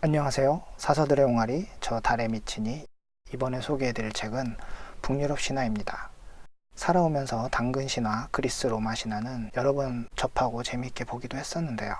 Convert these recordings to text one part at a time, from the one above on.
안녕하세요. 사서들의 옹알이, 저 달의 미친이. 이번에 소개해드릴 책은 북유럽 신화입니다. 살아오면서 당근 신화, 그리스 로마 신화는 여러 번 접하고 재미있게 보기도 했었는데요.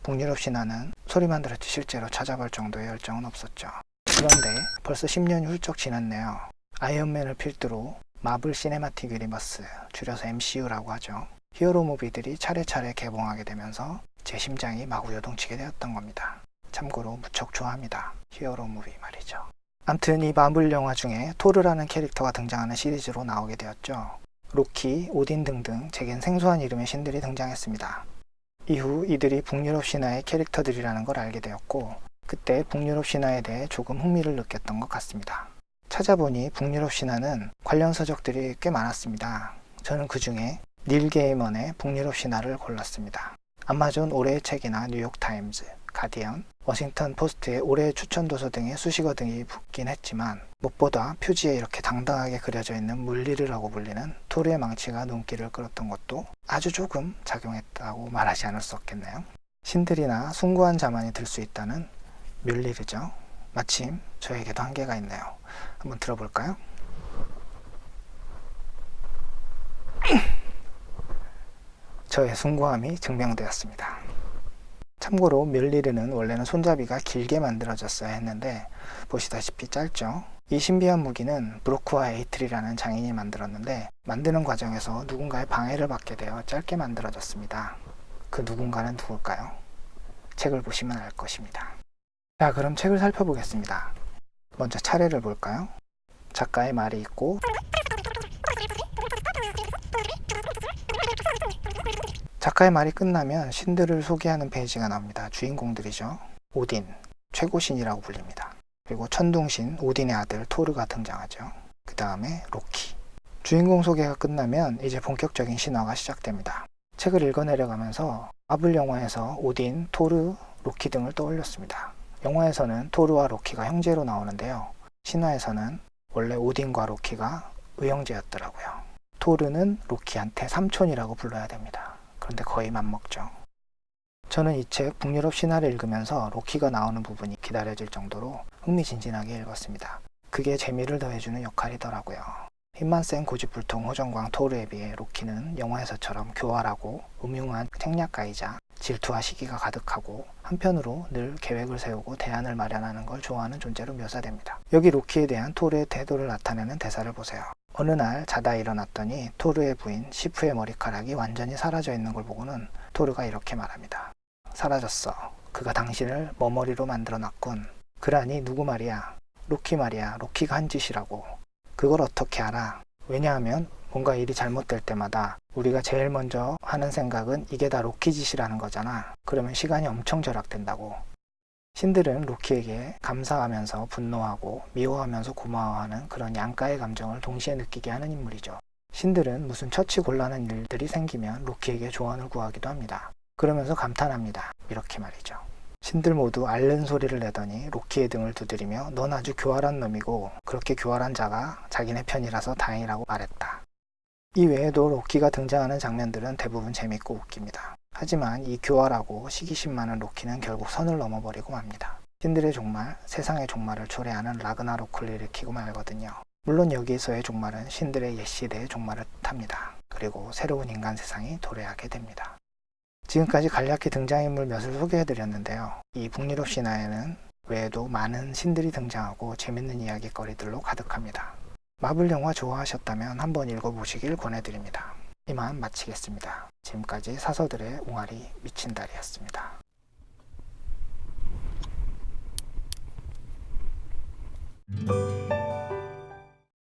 북유럽 신화는 소리만 들었지 실제로 찾아볼 정도의 열정은 없었죠. 그런데 벌써 10년이 훌쩍 지났네요. 아이언맨을 필두로 마블 시네마틱 유니버스, 줄여서 MCU라고 하죠. 히어로 무비들이 차례차례 개봉하게 되면서 제 심장이 마구 요동치게 되었던 겁니다. 참고로 무척 좋아합니다. 히어로 무비 말이죠. 암튼 이 마블 영화 중에 토르라는 캐릭터가 등장하는 시리즈로 나오게 되었죠. 로키, 오딘 등등 제겐 생소한 이름의 신들이 등장했습니다. 이후 이들이 북유럽 신화의 캐릭터들이라는 걸 알게 되었고, 그때 북유럽 신화에 대해 조금 흥미를 느꼈던 것 같습니다. 찾아보니 북유럽 신화는 관련 서적들이 꽤 많았습니다. 저는 그 중에 닐 게이먼의 북유럽 신화를 골랐습니다. 아마존 올해의 책이나 뉴욕타임즈, 가디언, 워싱턴 포스트의 올해의 추천 도서 등의 수식어 등이 붙긴 했지만 무엇보다 표지에 이렇게 당당하게 그려져 있는 물리르라고 불리는 토르의 망치가 눈길을 끌었던 것도 아주 조금 작용했다고 말하지 않을 수 없겠네요. 신들이나 숭고한 자만이 들 수 있다는 뮬리르죠. 마침 저에게도 한계가 있네요. 한번 들어볼까요? 저의 숭고함이 증명되었습니다. 참고로 뮬리르는 원래는 손잡이가 길게 만들어졌어야 했는데 보시다시피 짧죠. 이 신비한 무기는 브로크와 에이틀이라는 장인이 만들었는데 만드는 과정에서 누군가의 방해를 받게 되어 짧게 만들어졌습니다. 그 누군가는 누굴까요? 책을 보시면 알 것입니다. 자, 그럼 책을 살펴보겠습니다. 먼저 차례를 볼까요? 작가의 말이 있고 작가의 말이 끝나면 신들을 소개하는 페이지가 나옵니다. 주인공들이죠. 오딘, 최고신이라고 불립니다. 그리고 천둥신, 오딘의 아들 토르가 등장하죠. 그 다음에 로키. 주인공 소개가 끝나면 이제 본격적인 신화가 시작됩니다. 책을 읽어내려가면서 마블 영화에서 오딘, 토르, 로키 등을 떠올렸습니다. 영화에서는 토르와 로키가 형제로 나오는데요. 신화에서는 원래 오딘과 로키가 의형제였더라고요. 토르는 로키한테 삼촌이라고 불러야 됩니다. 그런데 거의 맘먹죠. 저는 이 책 북유럽 신화를 읽으면서 로키가 나오는 부분이 기다려질 정도로 흥미진진하게 읽었습니다. 그게 재미를 더해주는 역할이더라고요. 힘만 센 고집불통 호정광 토르에 비해 로키는 영화에서처럼 교활하고 음흉한 책략가이자 질투와 시기가 가득하고 한편으로 늘 계획을 세우고 대안을 마련하는 걸 좋아하는 존재로 묘사됩니다. 여기 로키에 대한 토르의 태도를 나타내는 대사를 보세요. 어느 날 자다 일어났더니 토르의 부인 시프의 머리카락이 완전히 사라져 있는 걸 보고는 토르가 이렇게 말합니다. 사라졌어. 그가 당신을 머머리로 만들어 놨군. 그러니 누구 말이야? 로키 말이야. 로키가 한 짓이라고. 그걸 어떻게 알아? 왜냐하면 뭔가 일이 잘못될 때마다 우리가 제일 먼저 하는 생각은 이게 다 로키 짓이라는 거잖아. 그러면 시간이 엄청 절약된다고. 신들은 로키에게 감사하면서 분노하고 미워하면서 고마워하는 그런 양가의 감정을 동시에 느끼게 하는 인물이죠. 신들은 무슨 처치곤란한 일들이 생기면 로키에게 조언을 구하기도 합니다. 그러면서 감탄합니다. 이렇게 말이죠. 신들 모두 앓는 소리를 내더니 로키의 등을 두드리며 넌 아주 교활한 놈이고 그렇게 교활한 자가 자기네 편이라서 다행이라고 말했다. 이 외에도 로키가 등장하는 장면들은 대부분 재밌고 웃깁니다. 하지만 이 교활하고 시기심 많은 로키는 결국 선을 넘어버리고 맙니다. 신들의 종말, 세상의 종말을 초래하는 라그나로크를 일으키고 말거든요. 물론 여기에서의 종말은 신들의 옛 시대의 종말을 뜻합니다. 그리고 새로운 인간 세상이 도래하게 됩니다. 지금까지 간략히 등장인물 몇을 소개해드렸는데요. 이 북유럽 신화에는 외에도 많은 신들이 등장하고 재밌는 이야기거리들로 가득합니다. 마블 영화 좋아하셨다면 한번 읽어보시길 권해드립니다. 이만 마치겠습니다. 지금까지 사서들의 옹알이 미친달이었습니다.